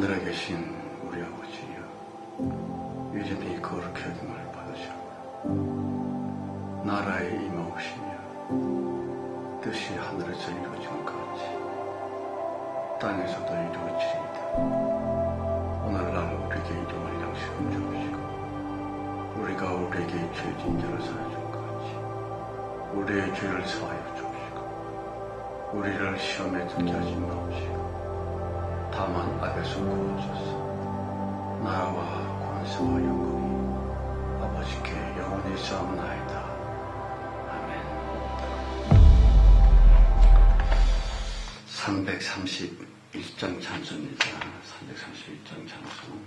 하늘에 계신 우리 아버지여, 이름이 거룩히 여김을 받으시고 나라에 임하오시며 뜻이 하늘에서 이루어진 것 같이 땅에서도 이루어지리이다. 오늘날 우리에게 일용할 양식을 주시고 우리가 우리에게 죄진 자를 사하여 준 것 같이 우리의 죄를 사하여 주시고 우리를 시험에 들게 하지 마옵시고 다만 악에서 구하소서. 나라와 권세와 영광이 아버지께 영원히 싸움나이다. 아멘. 331장 찬송입니다. 331장 찬송.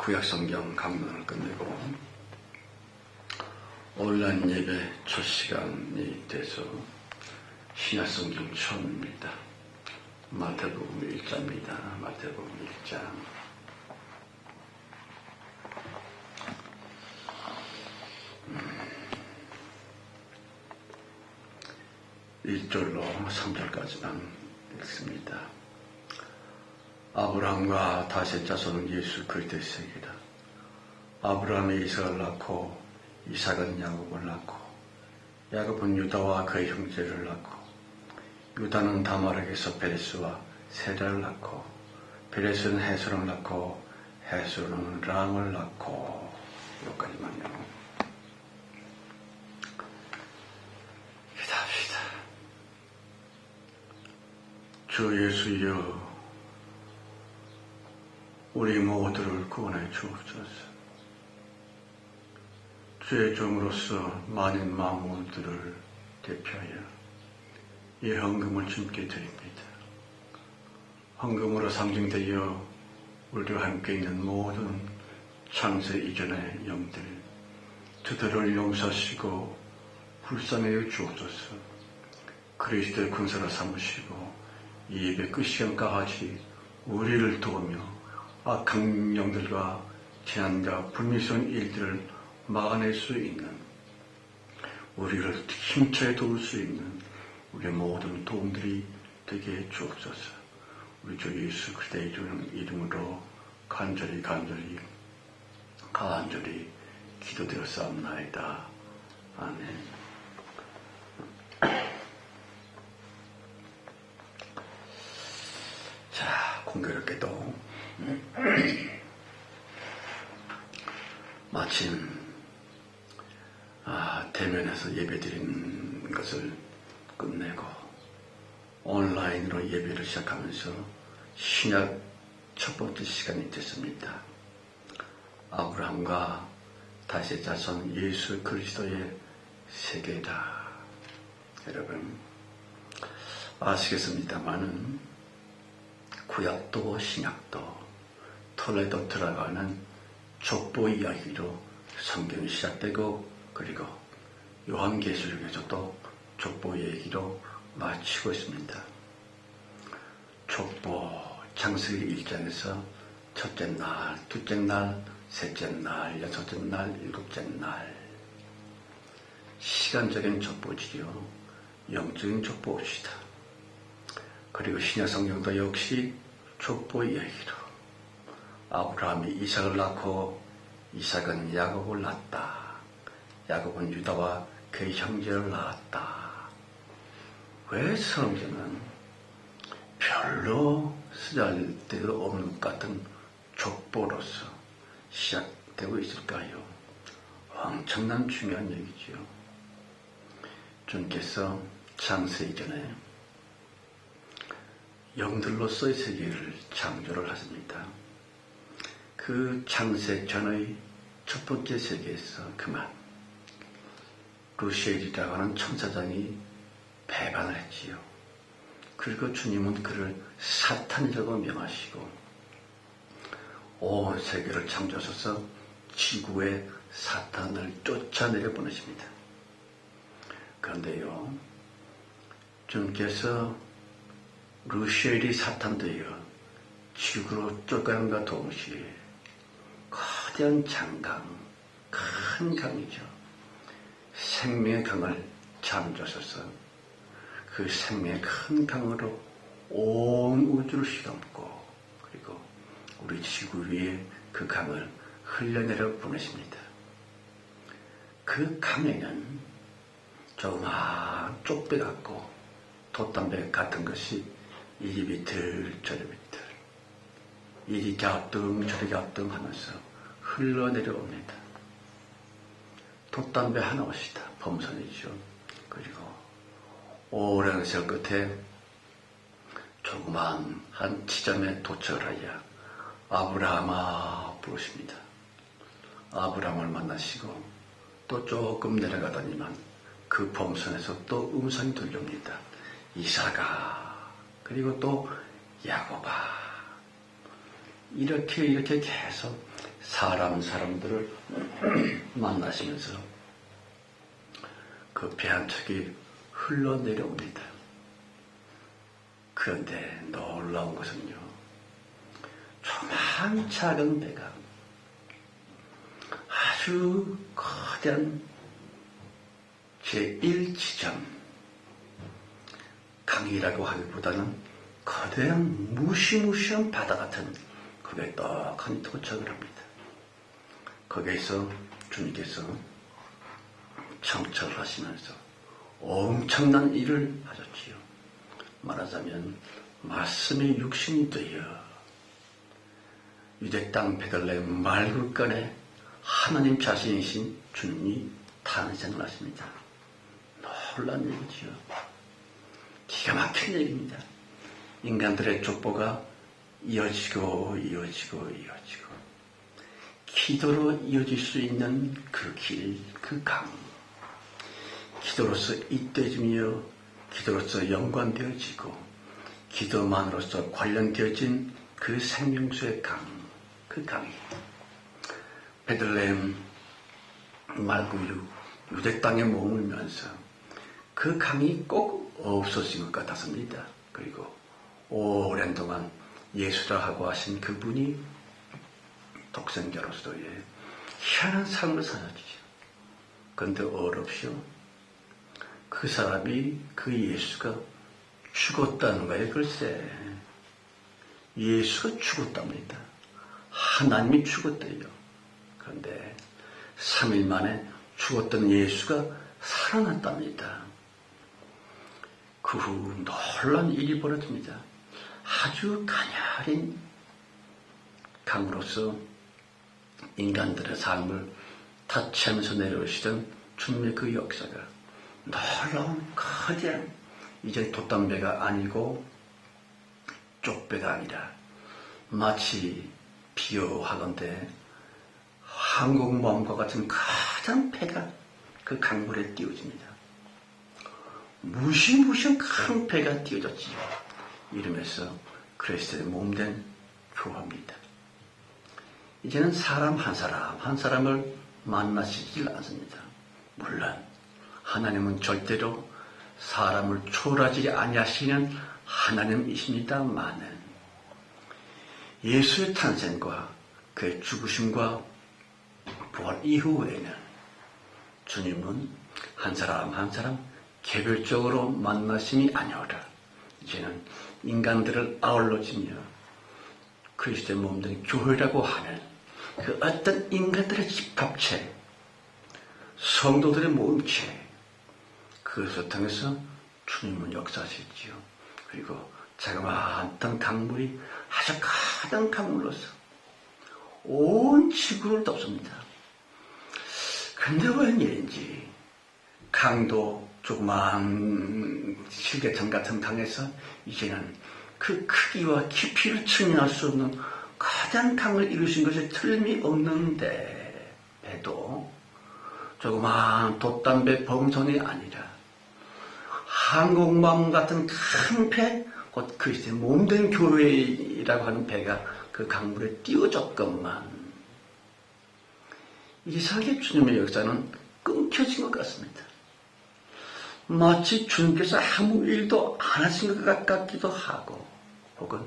구약성경 강론을 끝내고 온라인 예배 첫 시간이 돼서 신약성경 처음입니다. 마태복음 1장입니다. 마태복음 1장. 1절로 3절까지만 읽습니다. 아브라함과 다윗의 자손은 예수 그리스도의 세계다. 아브라함이 이삭을 낳고 이삭은 야곱을 낳고 야곱은 유다와 그의 형제를 낳고 유다는 다말에게서 베레스와 세라를 낳고 베레스는 헤스론을 낳고 헤스론은 람을 낳고 여기까지만요. 기도합시다. 주 예수여, 우리 모두를 구원해 주옵소서. 주의 종으로서 많은 마음들을 대표하여 이 헌금을 주님께 드립니다. 헌금으로 상징되어 우리와 함께 있는 모든 창세 이전의 영들, 저들을 용서하시고 불쌍하여 주옵소서. 그리스도의 군사로 삼으시고 이 예배 끝 시간까지 우리를 도우며 악한 영들과 재난과 불미스러운 일들을 막아낼 수 있는, 우리를 힘차게 도울 수 있는 우리의 모든 도움들이 되게 주옵소서. 우리 주 예수 그리스도의 이름으로 간절히 기도드렸사옵나이다. 아멘. 자, 공교롭게도 마침 대면에서 예배드린 것을 끝내고 온라인으로 예배를 시작하면서 신약 첫 번째 시간이 됐습니다. 아브라함과 다윗의 자손 예수 그리스도의 세계다. 여러분 아시겠습니다마는 구약도 신약도 털에도 들어가는 족보 이야기로 성경이 시작되고, 그리고 요한계시록에서도 족보 얘기로 마치고 있습니다. 족보 창세기 1장에서 첫째 날, 둘째 날, 셋째 날, 여섯째 날, 일곱째 날, 시간적인 족보지요. 영적인 족보입시다. 그리고 신약 성경도 역시 족보 이야기로 아브라함이 이삭을 낳고 이삭은 야곱을 낳았다. 야곱은 유다와 그의 형제를 낳았다. 왜 성경은 별로 쓰잘데도 없는 것 같은 족보로서 시작되고 있을까요? 엄청난 중요한 얘기지요. 주님께서 창세 이전에 영들로서의 세계를 창조를 하십니다. 그 창세 전의 첫 번째 세계에서 그만 루시엘이라고 하는 천사장이 배반을 했지요. 그리고 주님은 그를 사탄이라고 명하시고 온 세계를 창조하셔서 지구에 사탄을 쫓아내려 보내십니다. 그런데요, 주님께서 루시엘이 사탄되어 지구로 쫓겨남과 동시에 거대한 장강, 큰 강이죠. 생명의 강을 창조하셔서 그 생명의 큰 강으로 온 우주를 휘감고, 그리고 우리 지구 위에 그 강을 흘려내려 보내십니다. 그 강에는 조그만 쪽배 같고 돛담배 같은 것이 이리 비틀 저리 비틀, 이리 갸우뚱 저리 갸우뚱 하면서 흘러내려옵니다. 돛담배 하나씩다 범선이죠. 그리고 오랜 세월 끝에 조그만 한 지점에 도착을 하여 아브라함아 부르십니다. 아브라함을 만나시고 또 조금 내려가더니만 그 범선에서 또 음성이 들려옵니다. 이삭아, 그리고 또 야곱아. 이렇게 계속 사람들을 만나시면서 그 배 한 척이 흘러내려옵니다. 그런데 놀라운 것은요, 조그만 작은 배가 아주 거대한 제1지점, 강이라고 하기보다는 거대한 무시무시한 바다 같은 그게 떡하니 도착을 합니다. 거기에서 주님께서 청척을 하시면서 엄청난 일을 하셨지요. 말하자면 말씀이 육신이 되어 유대 땅 베들레헴 말굴간에 하나님 자신이신 주님이 탄생을 하십니다. 놀란 얘기지요. 기가 막힌 얘기입니다. 인간들의 족보가 이어지고 기도로 이어질 수 있는 그 길, 그 강. 기도로서 잇대지며 기도로서 연관되어지고 기도만으로서 관련되어진 그 생명수의 강, 그 강이 베들레헴 말고 유대 땅에 머물면서 그 강이 꼭 없어진 것 같았습니다. 그리고 오랜 동안 예수라 하고 하신 그분이 독생자로서의 희한한 삶을 살았지요. 그런데 어렵시오. 그 사람이, 그 예수가 죽었다는 거예요. 글쎄, 예수가 죽었답니다. 하나님이 죽었대요. 그런데 3일 만에 죽었던 예수가 살아났답니다. 그 후 놀라운 일이 벌어집니다. 아주 가녀린 강으로서 인간들의 삶을 타치하면서 내려오시던 주님의 그 역사가 놀라운 거대한, 이제 돛담배가 아니고 쪽배가 아니라 마치 비유하건대 한국마음과 같은 가장 배가 그 강물에 띄워집니다. 무시무시한 큰 배가 띄워졌지요. 이름에서 그리스도의 몸된 교회입니다. 이제는 사람 한 사람 한 사람을 만나시질 않습니다. 물론 하나님은 절대로 사람을 초월하지 아니하시는 하나님이십니다마는 예수의 탄생과 그의 죽으심과 부활 이후에는 주님은 한 사람 한 사람 개별적으로 만나심이 아니오라. 이제는 인간들을 아울러지며 그리스도의 몸된 교회라고 하는 그 어떤 인간들의 집합체, 성도들의 모임체, 그것을 통해서 주님은 역사하셨지요. 그리고 자그마한 강물이 아주 가득 강물로서 온 지구를 덮습니다. 근데 웬일인지 강도 조그마한 실개천 같은 강에서 이제는 그 크기와 깊이를 측량할 수 없는 가장 강을 이루신 것이 틀림이 없는데, 배도 조그마한 돛담배 범선이 아니라 한국마음 같은 큰 배, 곧 그리스도의 몸된 교회라고 하는 배가 그 강물에 띄워졌건만 이상하게 주님의 역사는 끊겨진 것 같습니다. 마치 주님께서 아무 일도 안 하신 것 같기도 하고, 혹은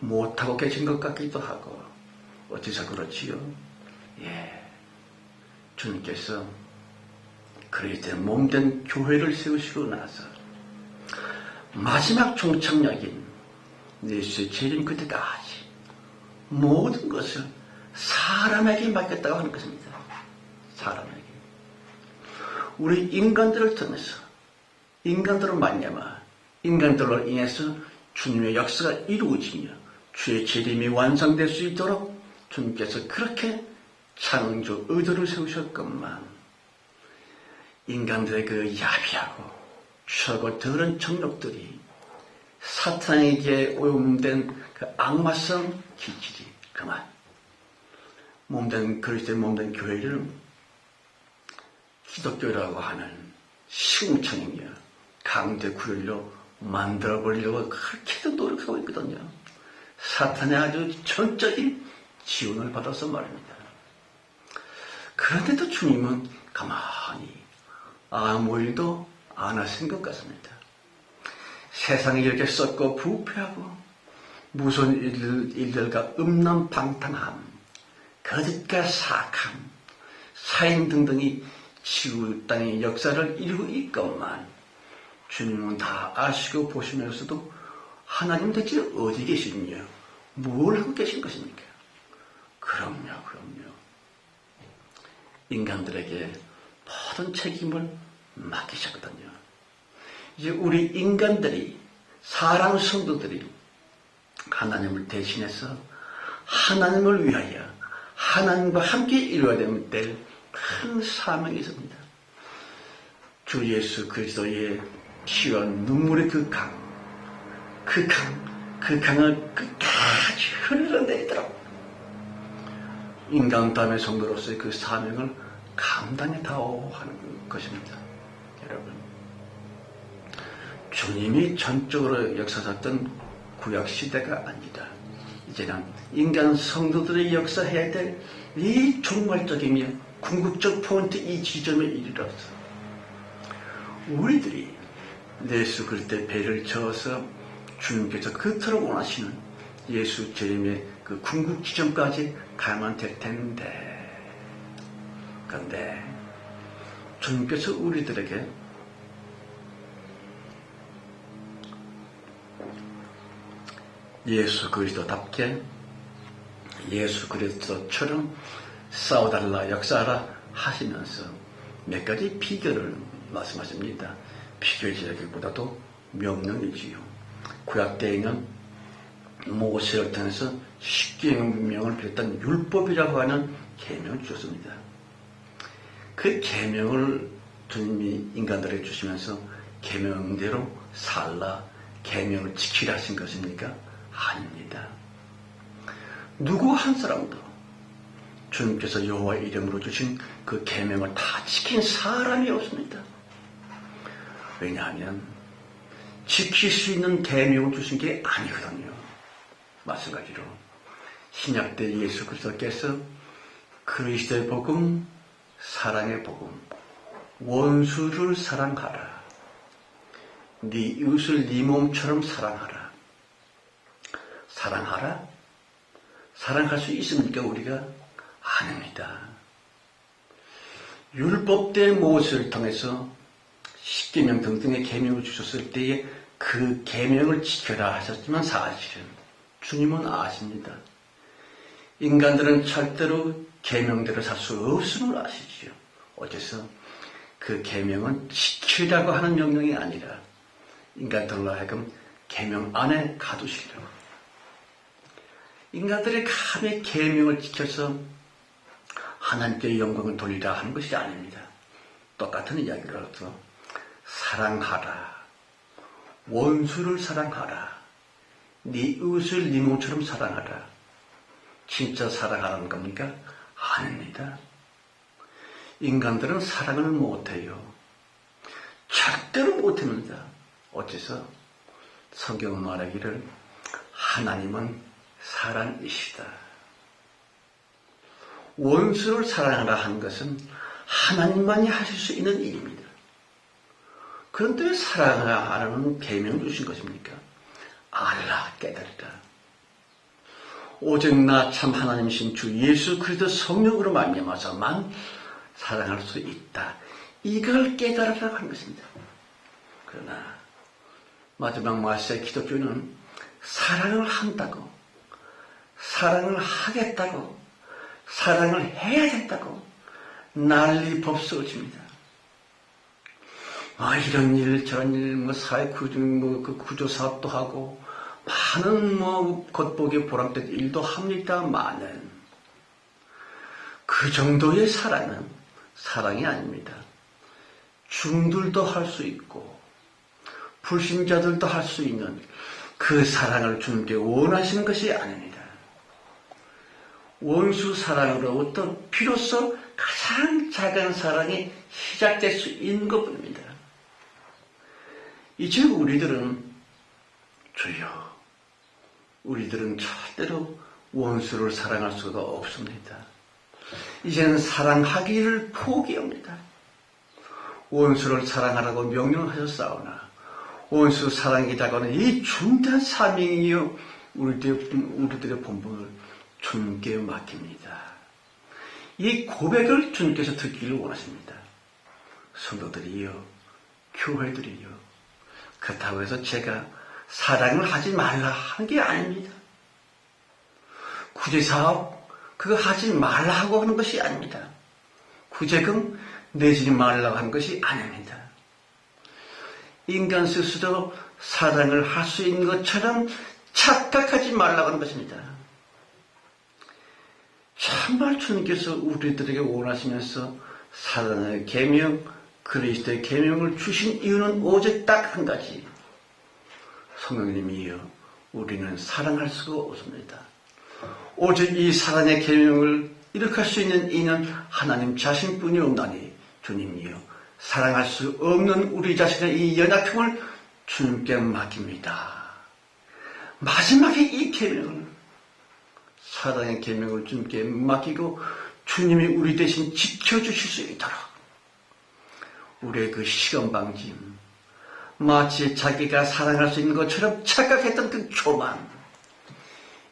못하고 계신 것 같기도 하고, 어찌서 그렇지요? 예, 주님께서 그리스도의 몸된 교회를 세우시고 나서 마지막 종착역인 예수의 재림 그때까지 모든 것을 사람에게 맡겼다고 하는 것입니다. 사람에게. 우리 인간들을 통해서, 인간들을 말미암아 인간들로 인해서 주님의 역사가 이루어지며 주의 재림이 완성될 수 있도록 주님께서 그렇게 창조 의도를 세우셨건만 인간들의 그 야비하고 추하고 더러운 정욕들이 사탄에게 오염된 그 악마성 기질이 그만 몸된 그리스도의 몸된 교회를 기독교라고 하는 시궁창이며 강대 구열로 만들어버리려고 그렇게도 노력하고 있거든요. 사탄의 아주 전적인 지원을 받아서 말입니다. 그런데도 주님은 가만히 아무 일도 안 하신 것 같습니다. 세상이 이렇게 썩고 부패하고 무서운 일들과 음란방탕함, 거짓과 사악함, 사인 등등이 지구 땅의 역사를 이루고 있건만 주님은 다 아시고 보시면서도 하나님 대체 어디 계시느냐, 뭘 하고 계신 것입니까? 그럼요. 인간들에게 모든 책임을 맡기셨거든요. 이제 우리 인간들이, 사랑 성도들이 하나님을 대신해서 하나님을 위하여 하나님과 함께 이루어야 될 큰 사명이 있습니다. 주 예수 그리스도의 피와 눈물의 그 강을 끝까지 흘러내도록 인간다움의 성도로서의 그 사명을 감당했다고 하는 것입니다. 여러분, 주님이 전적으로 역사하셨던 구약시대가 아니다. 이제는 인간 성도들이 역사해야 될 이 종말적이며 궁극적 포인트 이 지점에 이르러서 우리들이 예수 그리스도의 배를 저어서 주님께서 그토록 원하시는 예수 재림의 그 궁극 지점까지 가야만 될 텐데, 그런데 주님께서 우리들에게 예수 그리스도답게 예수 그리스도처럼 싸워달라, 역사하라 하시면서 몇 가지 비결을 말씀하십니다. 비결이라기보다도 명령이지요. 구약 때에는 모세를 통해서 십계명을 비롯한 율법이라고 하는 계명을 주셨습니다. 그 계명을 주님이 인간들에게 주시면서 계명대로 살라, 계명을 지키라 하신 것입니까? 아닙니다. 누구 한 사람도 주님께서 여호와 이름으로 주신 그 계명을 다 지킨 사람이 없습니다. 왜냐하면 지킬 수 있는 계명을 주신 게 아니거든요. 마찬가지로 신약 때 예수 그리스도께서 그리스도의 복음, 사랑의 복음, 원수를 사랑하라, 네 이웃을 네 몸처럼 사랑하라. 사랑하라? 사랑할 수 있습니까? 우리가? 아닙니다. 율법 때 모세를 통해서 십계명 등등의 계명을 주셨을 때에 그 계명을 지켜라 하셨지만 사실은 주님은 아십니다. 인간들은 절대로 계명대로 살 수 없음을 아시지요. 어째서 그 계명은 지키라고 하는 명령이 아니라 인간들로 하여금 계명 안에 가두시려고. 인간들이 감히 계명을 지켜서 하나님께 영광을 돌리라 하는 것이 아닙니다. 똑같은 이야기로서 사랑하라, 원수를 사랑하라, 네 이웃을 네 몸처럼 사랑하라. 진짜 사랑하라는 겁니까? 아닙니다. 인간들은 사랑을 못해요. 절대로 못합니다. 어째서? 성경은 말하기를 하나님은 사랑이시다. 원수를 사랑하라 하는 것은 하나님만이 하실 수 있는 일입니다. 그런데 왜 사랑하라는 계명을 주신 것입니까? 알라, 깨달으라. 오직 나 참 하나님이신 주 예수 그리스도 성령으로 말미암아서만 사랑할 수 있다. 이걸 깨달으라고 하는 것입니다. 그러나 마지막 말세 기독교는 사랑을 한다고, 사랑을 하겠다고, 사랑을 해야 된다고 난리 법석입니다. 이런 일 저런 일 사회 구조 사업도 하고 많은 겉보기 보람된 일도 합니다만은 그 정도의 사랑은 사랑이 아닙니다. 중들도 할 수 있고 불신자들도 할 수 있는 그 사랑을 주님께 원하시는 것이 아닙니다. 원수 사랑으로부터 비로소 가장 작은 사랑이 시작될 수 있는 것뿐입니다. 이제 우리들은 주여, 우리들은 절대로 원수를 사랑할 수가 없습니다. 이제는 사랑하기를 포기합니다. 원수를 사랑하라고 명령하셨사오나 원수 사랑이라고 하는 이 중대한 사명이요 우리들의 본분을 주님께 맡깁니다. 이 고백을 주님께서 듣기를 원하십니다. 성도들이요, 교회들이요. 그렇다고 해서 제가 사랑을 하지 말라 하는 게 아닙니다. 구제사업 그거 하지 말라고 하는 것이 아닙니다. 구제금 내지 말라고 하는 것이 아닙니다. 인간 스스로 사랑을 할 수 있는 것처럼 착각하지 말라고 하는 것입니다. 정말 주님께서 우리들에게 원하시면서 사랑의 계명, 그리스도의 계명을 주신 이유는 오직 딱 한 가지. 성령님이여, 우리는 사랑할 수가 없습니다. 오직 이 사랑의 계명을 이렇게 할 수 있는 이는 하나님 자신뿐이 없나니 주님이여 사랑할 수 없는 우리 자신의 이 연약함을 주님께 맡깁니다. 마지막에 이 계명을 사랑의 계명을 주님께 맡기고 주님이 우리 대신 지켜주실 수 있도록 우리의 그 시건방짐 마치 자기가 사랑할 수 있는 것처럼 착각했던 그 교만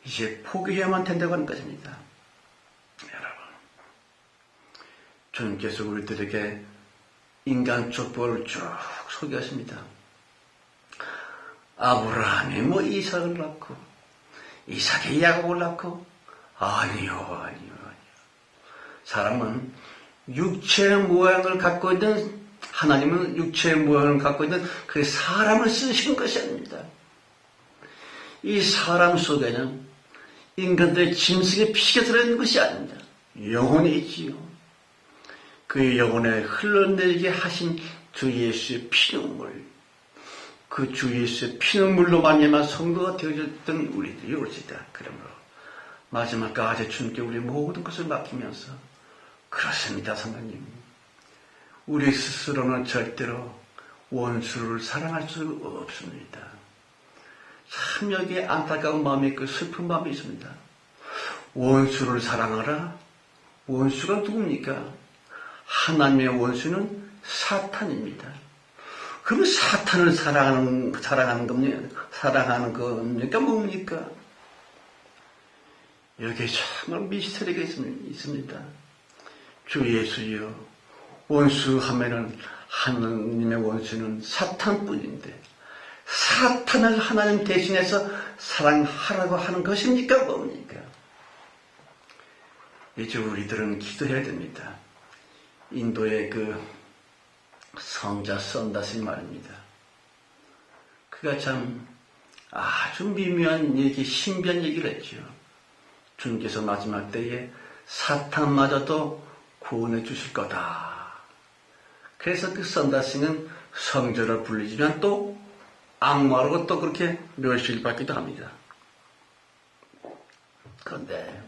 이제 포기해야만 된다고 하는 것입니다. 여러분 주님께서 우리들에게 인간 족보를 쭉 소개하십니다. 아브라함이 뭐 이삭을 낳고 이삭이 야곱을 낳고 아니요. 사람은 육체의 모양을 갖고 있는 하나님은 육체의 모양을 갖고 있는 그 사람을 쓰신 것이 아닙니다. 이 사람 속에는 인간들의 짐승의 피가 들어있는 것이 아닙니다. 영혼이 있지요. 그 영혼에 흘러내리게 하신 주 예수의 피눈물, 그 주 예수의 피눈물로 말미암아 성도가 되어졌던 우리들이 옳지다. 그러므로 마지막까지 주님께 우리 모든 것을 맡기면서 그렇습니다, 성도님. 우리 스스로는 절대로 원수를 사랑할 수 없습니다. 참 여기에 안타까운 마음이 있고 슬픈 마음이 있습니다. 원수를 사랑하라. 원수가 누굽니까? 하나님의 원수는 사탄입니다. 그럼 사탄을 사랑하는 겁니까? 뭡니까? 여기에 정말 미스터리가 있습니다. 주 예수여, 원수 하면은 하나님의 원수는 사탄뿐인데 사탄을 하나님 대신해서 사랑하라고 하는 것입니까? 뭡니까? 이제 우리들은 기도해야 됩니다. 인도의 그 성자 선다스이 말입니다. 그가 참 아주 미묘한 얘기, 신비한 얘기를 했죠. 주님께서 마지막 때에 사탄마저도 구원해 주실 거다. 그래서 그 선다스는 성자를 불리지만 또 악마로 또 그렇게 멸시를 받기도 합니다. 그런데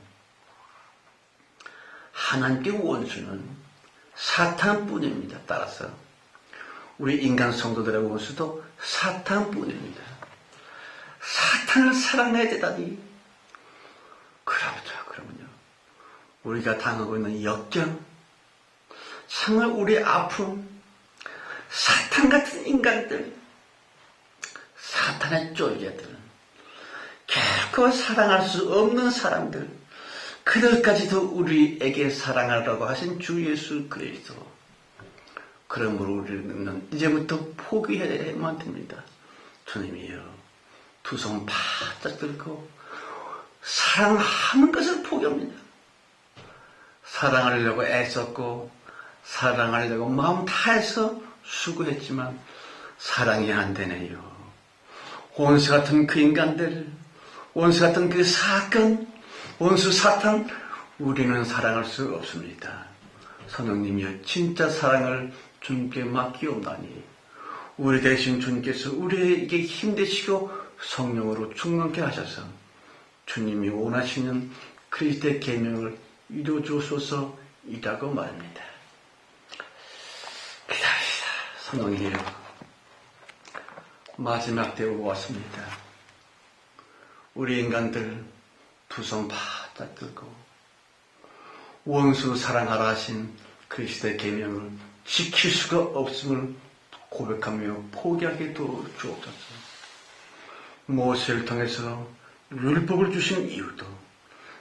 하나님께 원수는 사탄뿐입니다. 따라서 우리 인간 성도들의 원수도 사탄뿐입니다. 사탄을 사랑해야 되다니. 그러면요. 우리가 당하고 있는 역경, 정말 우리의 아픔, 사탄 같은 인간들, 사탄의 쫄개들, 결코 사랑할 수 없는 사람들, 그들까지도 우리에게 사랑하라고 하신 주 예수 그리스도. 그러므로 우리는 이제부터 포기해야만 됩니다. 주님이여, 두 손 바짝 들고 사랑하는 것을 포기합니다. 사랑하려고 애썼고 사랑하려고 마음 다해서 수고했지만 사랑이 안 되네요. 원수 같은 그 인간들, 원수 같은 그 사건, 원수 사탄, 우리는 사랑할 수 없습니다. 성령님이여, 진짜 사랑을 주님께 맡기옵나니 우리 대신 주님께서 우리에게 힘내시고 성령으로 충만케 하셔서 주님이 원하시는 그리스도의 계명을 이루어 주소서이라고 말합니다. 기다립시다. 성령이여, 마지막 때가 왔습니다. 우리 인간들 두 손 바짝 들고 원수 사랑하라 하신 그리스도의 계명을 지킬 수가 없음을 고백하며 포기하게 도와 주옵소서. 모세를 통해서 율법을 주신 이유도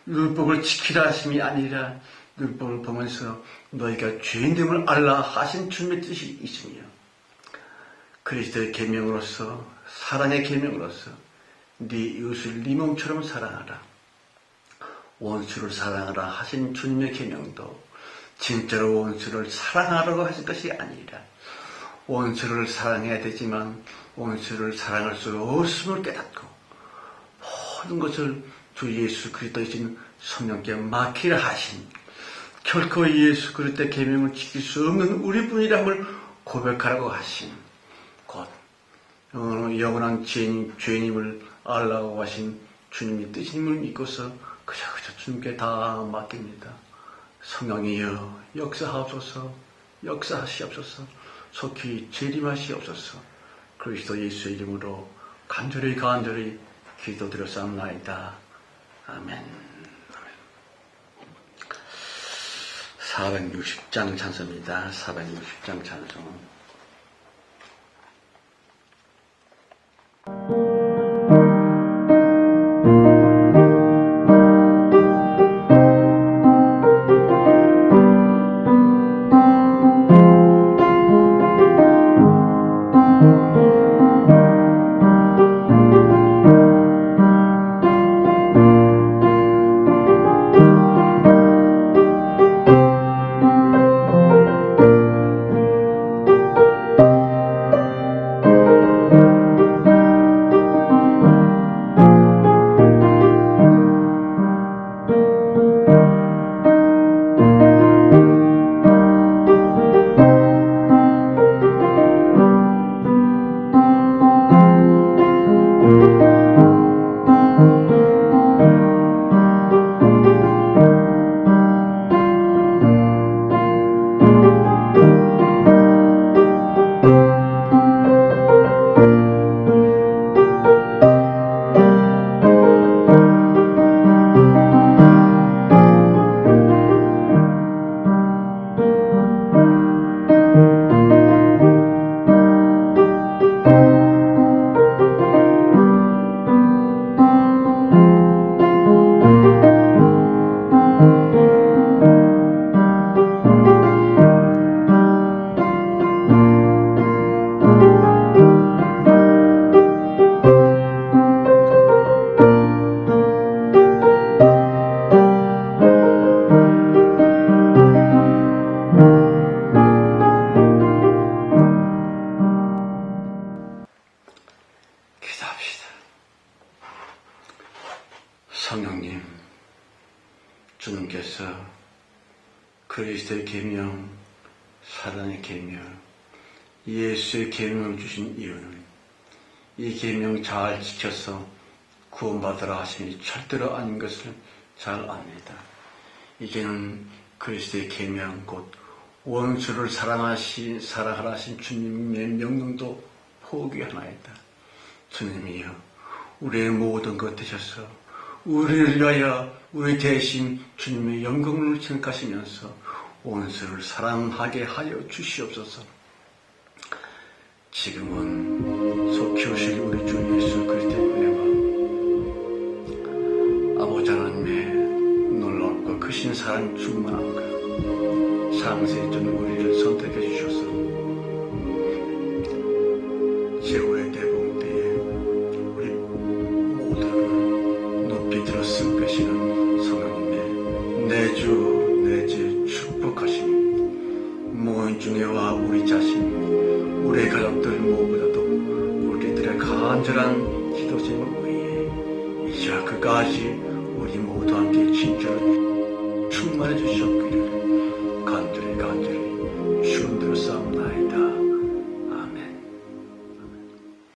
율법을 지키라 하심이 아니라 율법을 보면서 너희가 죄인됨을 알라 하신 주님의 뜻이 있으며 그리스도의 계명으로서, 사랑의 계명으로서 네 이웃을 네 몸처럼 사랑하라, 원수를 사랑하라 하신 주님의 계명도 진짜로 원수를 사랑하라고 하신 것이 아니라 원수를 사랑해야 되지만 원수를 사랑할 수 없음을 깨닫고 모든 것을 주 예수 그리스도이신 성령께 맡기라 하신, 결코 예수 그리스도의 계명을 지킬 수 없는 우리뿐이라함을 고백하라고 하신, 곧 영원한 죄인임을 알라고 하신 주님의 뜻임을 믿고서 그저 주님께 다 맡깁니다. 성령이여 역사하옵소서, 역사하시옵소서, 속히 재림하시옵소서. 그리스도 예수의 이름으로 간절히 기도드렸사옵나이다. 아멘. 460장 찬송입니다. 460장 찬송. 성령님, 주님께서 그리스도의 계명, 사랑의 계명, 예수의 계명을 주신 이유는 이 계명 잘 지켜서 구원받으라 하시니 절대로 아닌 것을 잘 압니다. 이제는 그리스도의 계명 곧 원수를 사랑하라 하신 주님의 명령도 포기하나이다. 주님이여, 우리의 모든 것 되셔서 우리를 위하여 우리 대신 주님의 영광을 생각하시면서 원수를 사랑하게 하여 주시옵소서. 지금은 속히 오실 우리 주 예수 그리스도의 은혜와 아버지 하나님의 놀랍고 크신 사랑 충만함과 상세히 전 우리를 선택해 주셔서 최후의 대봉 때에 우리 모두를 높이 들었음 계시는 성령님의 내주 축복하시니 모인 중에와 우리 자신, 우리의 가족들 무엇보다도 우리들의 간절한 기도 제목 위에 이제와 그까지 우리 모두 함께 진짜로 충만해 주셨기를 간절히 축원드렸사옵나이다.